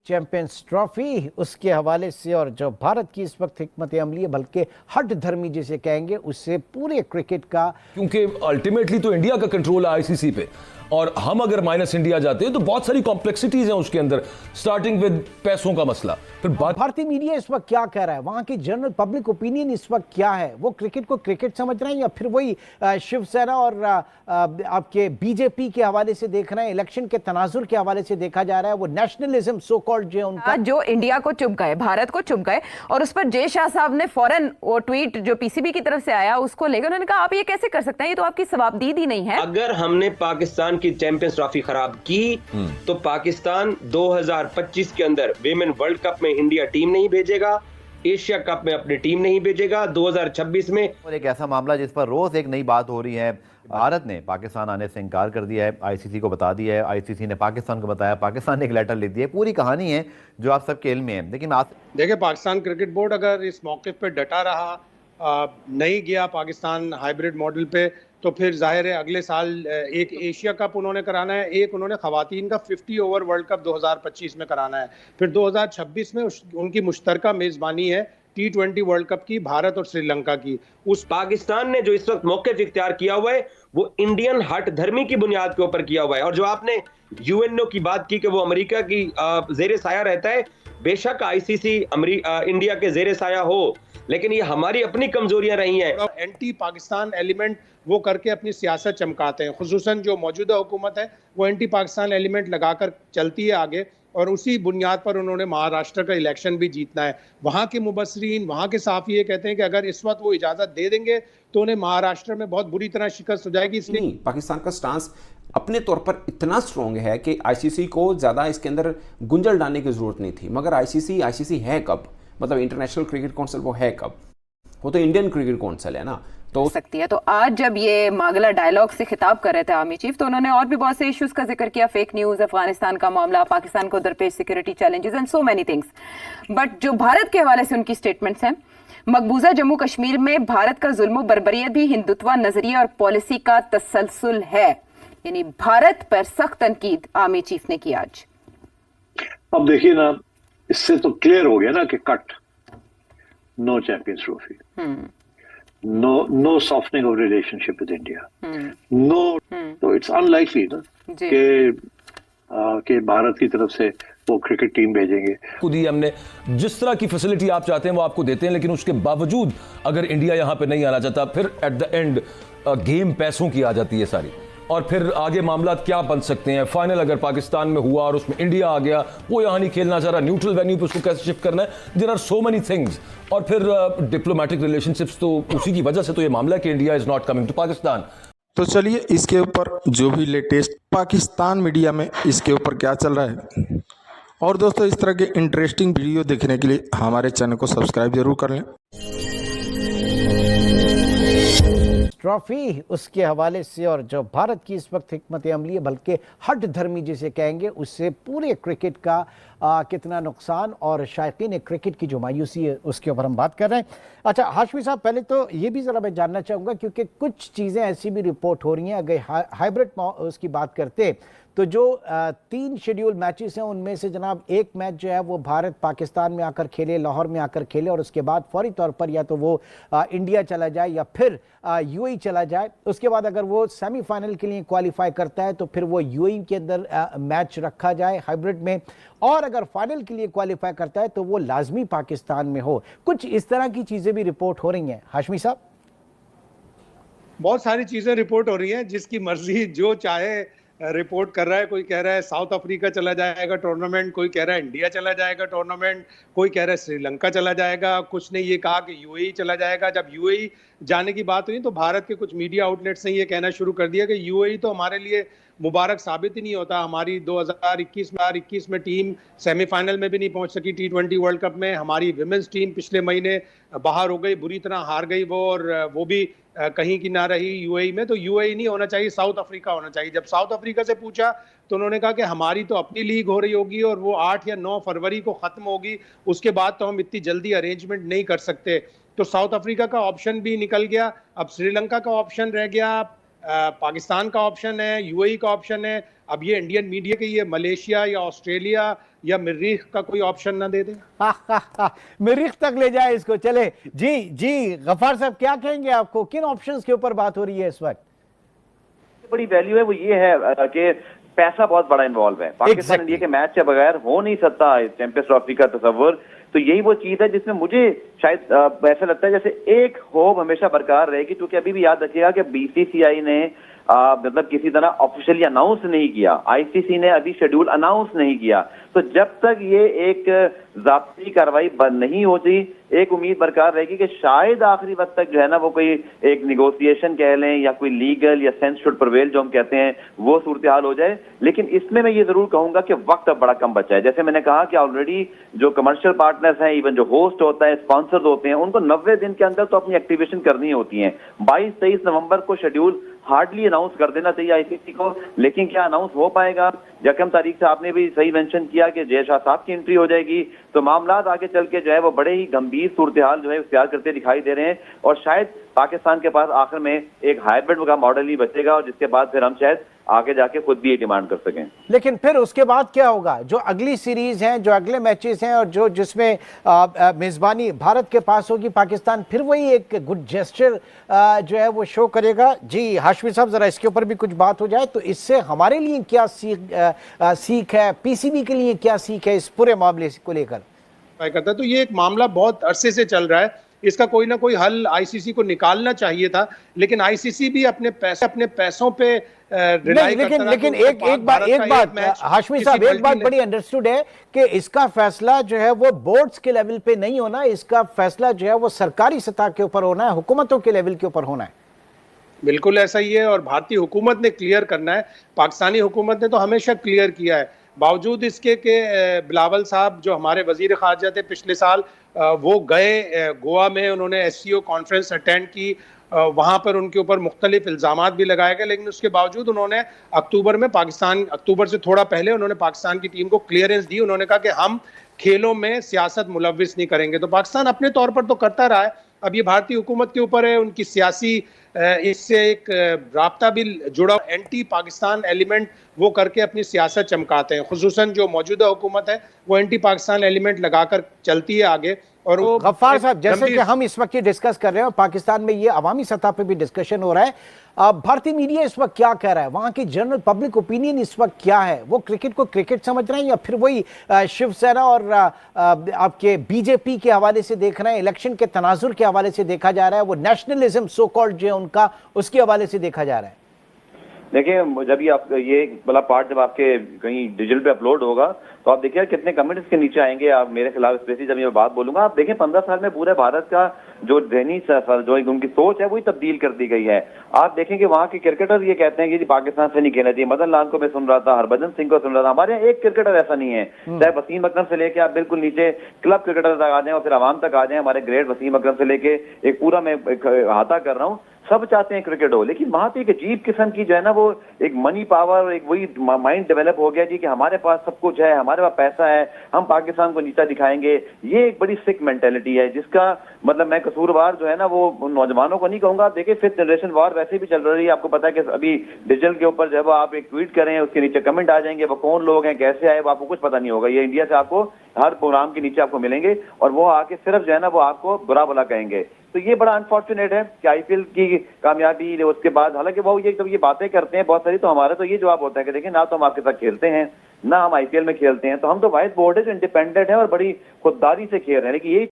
Champions trophy उसके हवाले से और जो भारत की इस वक्त हिकमत अमली है, बल्कि हट धर्मी जिसे कहेंगे, उससे पूरे क्रिकेट का, क्योंकि अल्टीमेटली तो इंडिया का कंट्रोल है आईसीसी पे, और हम अगर माइनस इंडिया जाते हैं तो बहुत सारी कॉम्प्लेक्सिटीज हैं उसके अंदर, स्टार्टिंग विद पैसों का मसला। फिर भारतीय मीडिया इस वक्त क्या कह रहा है, वहां की जनरल पब्लिक ओपिनियन इस वक्त क्या है, वो क्रिकेट को क्रिकेट समझ रहे हैं या फिर वही शिवसेना और आपके बीजेपी के हवाले से देख रहे हैं, इलेक्शन के तनाजुर के हवाले से देखा जा रहा है, वो नेशनलिज्म सो कॉल्ड जो है उनका, जो इंडिया को चुप गए, भारत को चुप गए, और उस पर जय शाह साहब ने फौरन वो ट्वीट जो पीसीबी की तरफ से आया उसको लेकर उन्होंने कहा आप ये कैसे कर सकते हैं, ये तो आपकी सवाबदीद ही नहीं है। अगर हमने पाकिस्तान की चैंपियंस ट्रॉफी खराब की तो पाकिस्तान 2025 के अंदर विमेन वर्ल्ड कप में इंडिया टीम नहीं भेजेगा, एशिया कप में अपनी टीम नहीं भेजेगा 2026 में। और एक ऐसा मामला जिस पर रोज एक नई बात हो रही है, भारत ने पाकिस्तान आने से इनकार कर दिया है, आईसीसी को बता दिया है, आईसीसी ने पाकिस्तान को बताया, पाकिस्तान ने एक लेटर लिख दिया, पूरी कहानी है जो आप सबके इल्म में है। लेकिन आप देखिए, पाकिस्तान क्रिकेट बोर्ड अगर इस मौके पे डटा रहा, नहीं गया पाकिस्तान हाइब्रिड मॉडल पे, तो फिर जाहिर है अगले साल एक एशिया कप उन्होंने कराना है, एक उन्होंने खवातीन का 50 ओवर वर्ल्ड कप 2025 में कराना है, फिर 2026 में उनकी मुश्तरका मेजबानी है T20 वर्ल्ड कप की, भारत और श्रीलंका की। उस पाकिस्तान ने जो इस वक्त मौक़िफ़ इख्तियार किया हुआ है वो इंडियन हट धर्मी की बुनियाद के ऊपर किया हुआ है। और जो आपने यूएनओ की बात की कि वो अमेरिका की जेर साया रहता है, बेशक आईसीसी इंडिया के जेर साया हो, लेकिन ये हमारी अपनी कमजोरियां रही हैं। एंटी पाकिस्तान एलिमेंट वो करके अपनी सियासत चमकाते हैं, खुसूसन जो मौजूदा हुकूमत है वो एंटी पाकिस्तान एलिमेंट लगाकर चलती है आगे, और उसी बुनियाद पर उन्होंने महाराष्ट्र का इलेक्शन भी जीतना है। वहाँ के मुबसरीन, वहाँ के साफी ये कहते हैं कि अगर इस वक्त वो इजाज़त दे देंगे तो उन्हें महाराष्ट्र में बहुत बुरी तरह शिकस्त हो जाएगी। इसलिए पाकिस्तान का स्टांस अपने तौर पर इतना स्ट्रॉन्ग है कि आईसीसी को ज़्यादा इसके अंदर गुंजल डालने की ज़रूरत नहीं थी। मगर आईसीसी है कब, मतलब इंटरनेशनल क्रिकेट काउंसिल वो है कब, वो तो इंडियन क्रिकेट काउंसिल है ना, तो सकती है। तो आज जब ये मागला डायलॉग से खिताब कर रहे थे आर्मी चीफ, तो उन्होंने और भी बहुत से इश्यूज का जिक्र किया, फेक न्यूज, अफगानिस्तान का मामला, पाकिस्तान को दरपेश security challenges and so many things. But जो भारत के हवाले से उनकी स्टेटमेंट्स हैं, मकबूजा जम्मू कश्मीर में भारत का जुल्म बर्बरियत भी हिंदुत्व नजरिया और पॉलिसी का तसलसल है, यानी भारत पर सख्त तनकीद आर्मी चीफ ने की आज। अब देखिए ना, इससे तो क्लियर हो गया ना कि cut, no champions trophy, no softening of relationship with India, no, तो इट्स अनलाइकली ना कि भारत की तरफ से वो क्रिकेट टीम भेजेंगे। खुद ही हमने जिस तरह की फैसिलिटी आप चाहते हैं वो आपको देते हैं, लेकिन उसके बावजूद अगर इंडिया यहां पे नहीं आना चाहता, फिर एट द एंड गेम पैसों की आ जाती है सारी, और फिर आगे मामला क्या बन सकते हैं। फाइनल अगर पाकिस्तान में हुआ और उसमें इंडिया आ गया, वो यहां नहीं खेलना चाह रहा, न्यूट्रल वेन्यू पे उसको कैसे शिफ्ट करना है, there are so many things. और फिर डिप्लोमेटिक रिलेशनशिप्स, तो उसी की वजह से तो ये मामला कि India is not coming to Pakistan. तो चलिए इसके ऊपर जो भी लेटेस्ट पाकिस्तान मीडिया में इसके ऊपर क्या चल रहा है, और दोस्तों इस तरह के इंटरेस्टिंग वीडियो देखने के लिए हमारे चैनल को सब्सक्राइब जरूर कर लें। ट्रॉफी उसके हवाले से और जो भारत की इस वक्त हिकमत अमली है, बल्कि हट धर्मी जिसे कहेंगे, उससे पूरे क्रिकेट का कितना नुकसान और शायकीन क्रिकेट की जो मायूसी है उसके ऊपर हम बात कर रहे हैं। अच्छा हाशमी साहब, पहले तो ये भी ज़रा मैं जानना चाहूँगा, क्योंकि कुछ चीज़ें ऐसी भी रिपोर्ट हो रही हैं, अगर हाइब्रिड उसकी बात करते तो जो 3 शेड्यूल मैचेस हैं उनमें से जनाब एक मैच जो है वो भारत पाकिस्तान में आकर खेले, लाहौर में आकर खेले, और उसके बाद फौरी तौर पर या तो वो इंडिया चला जाए या फिर यूएई चला जाए। उसके बाद अगर वो सेमीफाइनल के लिए क्वालिफाई करता है तो फिर वो यूएई के अंदर मैच रखा जाए हाइब्रिड में, और अगर फाइनल के लिए क्वालिफाई करता है तो वो लाजमी पाकिस्तान में हो। कुछ इस तरह की चीज़ें भी रिपोर्ट हो रही हैं हाशमी साहब। बहुत सारी चीज़ें रिपोर्ट हो रही हैं, जिसकी मर्जी जो चाहे रिपोर्ट कर रहा है। कोई कह रहा है साउथ अफ्रीका चला जाएगा टूर्नामेंट, कोई कह रहा है इंडिया चला जाएगा टूर्नामेंट, कोई कह रहा है श्रीलंका चला जाएगा, कुछ ने ये कहा कि यूएई चला जाएगा। जब यूएई जाने की बात हुई तो भारत के कुछ मीडिया आउटलेट्स ने ये कहना शुरू कर दिया कि यूएई तो हमारे लिए मुबारक साबित ही नहीं होता। हमारी 2021 में टीम सेमीफाइनल में भी नहीं पहुंच सकी T20 वर्ल्ड कप में। हमारी विमेंस टीम पिछले महीने बाहर हो गई, बुरी तरह हार गई वो, और वो भी कहीं की ना रही यूएई में। तो यूएई नहीं होना चाहिए, साउथ अफ्रीका होना चाहिए। जब साउथ अफ्रीका से पूछा तो उन्होंने कहा कि हमारी तो अपनी लीग हो रही होगी और वो 8 या 9 फरवरी को खत्म होगी, उसके बाद तो हम इतनी जल्दी अरेंजमेंट नहीं कर सकते। तो साउथ अफ्रीका का ऑप्शन भी निकल गया, अब श्रीलंका का ऑप्शन रह गया, पाकिस्तान का ऑप्शन है, यूएई का ऑप्शन है, अब ये इंडियन मीडिया के ये मलेशिया या ऑस्ट्रेलिया या मरीख का कोई ऑप्शन ना दे दे। मरीख तक ले जाए इसको। चले जी गफ्फार साहब, क्या कहेंगे, आपको किन ऑप्शंस के ऊपर बात हो रही है इस वक्त? बड़ी वैल्यू है वो ये है कि पैसा बहुत बड़ा इन्वॉल्व है। पाकिस्तान इंडिया के मैच के बगैर हो नहीं सकता चैंपियंस ट्रॉफी का तस्वर। तो यही वो चीज है जिसमें मुझे शायद ऐसा लगता है जैसे एक होप हमेशा बरकरार रहेगी, क्योंकि अभी भी याद रखिएगा कि बीसीसीआई ने मतलब किसी तरह ऑफिशियली अनाउंस नहीं किया, आईसीसी ने अभी शेड्यूल अनाउंस नहीं किया। तो जब तक ये एक ज़ाब्ती कार्रवाई बंद नहीं होती, एक उम्मीद बरकरार रहेगी कि शायद आखिरी वक्त तक जो है ना वो कोई एक निगोशिएशन कह लें या कोई लीगल या सेंस शुड प्रिवेल जो हम कहते हैं वो सूरत हाल हो जाए। लेकिन इसमें मैं ये जरूर कहूंगा कि वक्त अब बड़ा कम बचा है। जैसे मैंने कहा कि ऑलरेडी जो कमर्शियल पार्टनर्स हैं, इवन जो होस्ट होता है, स्पॉन्सर्स होते हैं, उनको 90 दिन के अंदर तो अपनी एक्टिवेशन करनी होती है। 22-23 नवंबर को शेड्यूल हार्डली अनाउंस कर देना चाहिए आईसीसी को, लेकिन क्या अनाउंस हो पाएगा? यकम तारीख से आपने भी सही मेंशन किया कि जय शाह साहब की एंट्री हो जाएगी, तो मामला आगे चल के जो है वो बड़े ही गंभीर सूरत हाल जो है इख्तियार करते दिखाई दे रहे हैं। और शायद पाकिस्तान के पास आखिर में एक हाइब्रिड का मॉडल ही बचेगा, और जिसके बाद फिर हम शायद आगे जाके खुद भी ये डिमांड कर सकें। लेकिन फिर उसके बाद क्या होगा? जो अगली सीरीज हैं, जो अगले मैचेस हैं, और जो जिसमें मेजबानी भारत के पास होगी, पाकिस्तान फिर वही एक गुड जेस्चर जो है वो शो करेगा। जी हाशमी साहब, जरा इसके ऊपर भी कुछ बात हो जाए, तो इससे हमारे लिए क्या सीख है, पीसीबी के लिए क्या सीख है इस पूरे मामले को लेकर? करता तो ये एक मामला बहुत अरसे से चल रहा है, इसका कोई ना कोई हल आईसीसी को निकालना चाहिए था, लेकिन आईसीसी भी अपने पैसों पे लेकिन एक बात हाशमी साहब, एक बात बड़ी अंडरस्टूड है कि इसका फैसला जो है वो बोर्ड्स के लेवल पे नहीं होना, इसका फैसला जो है वो सरकारी सतह के ऊपर होना है, हुकूमतों के लेवल के ऊपर होना है। बिल्कुल ऐसा ही है, और भारतीय हुकूमत ने क्लियर करना है। पाकिस्तानी हुकूमत ने तो हमेशा क्लियर किया है, बावजूद इसके कि बिलावल साहब जो हमारे वजीर खारजा थे पिछले साल, वो गए गोवा में, उन्होंने एससीओ कॉन्फ्रेंस अटेंड की, वहाँ पर उनके ऊपर मुख्तलिफ इल्ज़ामात भी लगाए गए, लेकिन उसके बावजूद उन्होंने अक्टूबर से थोड़ा पहले उन्होंने पाकिस्तान की टीम को क्लियरेंस दी। उन्होंने कहा कि हम खेलों में सियासत मुलव्विस नहीं करेंगे। तो पाकिस्तान अपने तौर पर तो करता रहा है, अब ये भारतीय हुकूमत के ऊपर है, उनकी सियासी इससे एक राब्ता भी जुड़ा एंटी पाकिस्तान एलिमेंट वो करके अपनी सियासत चमकाते हैं। खुसूसन जो मौजूदा हुकूमत है वो एंटी पाकिस्तान एलिमेंट लगाकर चलती है आगे। और वो गफ्फार साहब, जैसे कि हम इस वक्त ये डिस्कस कर रहे हैं और पाकिस्तान में ये अवामी सतह पे भी डिस्कशन हो रहा है, भारतीय मीडिया इस वक्त क्या कह रहा है, वहां की जनरल पब्लिक ओपिनियन इस वक्त क्या है? वो क्रिकेट को क्रिकेट समझ रहे हैं या फिर वही शिवसेना और आपके बीजेपी के हवाले से देख रहे हैं, इलेक्शन के तनाजुर के हवाले से देखा जा रहा है, वो नेशनलिज्म सो कॉल्ड जो है उनका, उसके हवाले से देखा जा रहा है? देखिए, जब ये वाला पार्ट जब आपके कहीं डिजिटल पे अपलोड होगा तो आप देखिए कितने कमेंट इसके नीचे आएंगे आप मेरे खिलाफ, स्पेशली जब ये बात बोलूंगा। आप देखें 15 साल में पूरे भारत का जो ज़हनी जो उनकी सोच है वही तब्दील कर दी गई है। आप देखें कि वहाँ के क्रिकेटर ये कहते हैं कि पाकिस्तान से नहीं खेलना चाहिए। मदन लाल को मैं सुन रहा था, हरभजन सिंह को सुन रहा था, हमारे यहाँ एक क्रिकेटर ऐसा नहीं है, चाहे वसीम अकरम से लेके आप बिल्कुल नीचे क्लब क्रिकेटर तक आ जाए और फिर आवाम तक आ जाए, हमारे ग्रेट वसीम अकरम से लेके एक पूरा मैं अहाता कर रहा हूँ, सब चाहते हैं क्रिकेट हो। लेकिन वहां पे एक अजीब किस्म की जो है ना वो एक मनी पावर, एक वही माइंड डेवलप हो गया जी कि हमारे पास सब कुछ है, हमारे पास पैसा है, हम पाकिस्तान को नीचा दिखाएंगे। ये एक बड़ी सिक मेंटेलिटी है जिसका मतलब मैं कसूरवार जो है ना वो नौजवानों को नहीं कहूंगा। देखिए, फिफ्थ जनरेशन वॉर वैसे भी चल रही है, आपको पता है कि अभी डिजिटल के ऊपर जब आप एक ट्वीट करें उसके नीचे कमेंट आ जाएंगे, वो कौन लोग हैं, कैसे आए, वो आपको कुछ पता नहीं होगा। ये इंडिया से आपको हर प्रोग्राम के नीचे आपको मिलेंगे और वो आके सिर्फ जो है ना वो आपको बुरा भला कहेंगे। तो ये बड़ा अनफॉर्चुनेट है कि आईपीएल की कामयाबी उसके बाद, हालांकि वो ये जब ये बातें करते हैं बहुत सारी, तो हमारा तो ये जवाब होता है कि देखिए ना तो हम आपके साथ खेलते हैं ना हम आईपीएल में खेलते हैं, तो हम तो वाइट बोर्ड है जो इंडिपेंडेंट है और बड़ी खुददारी से खेल रहे हैं। लेकिन ये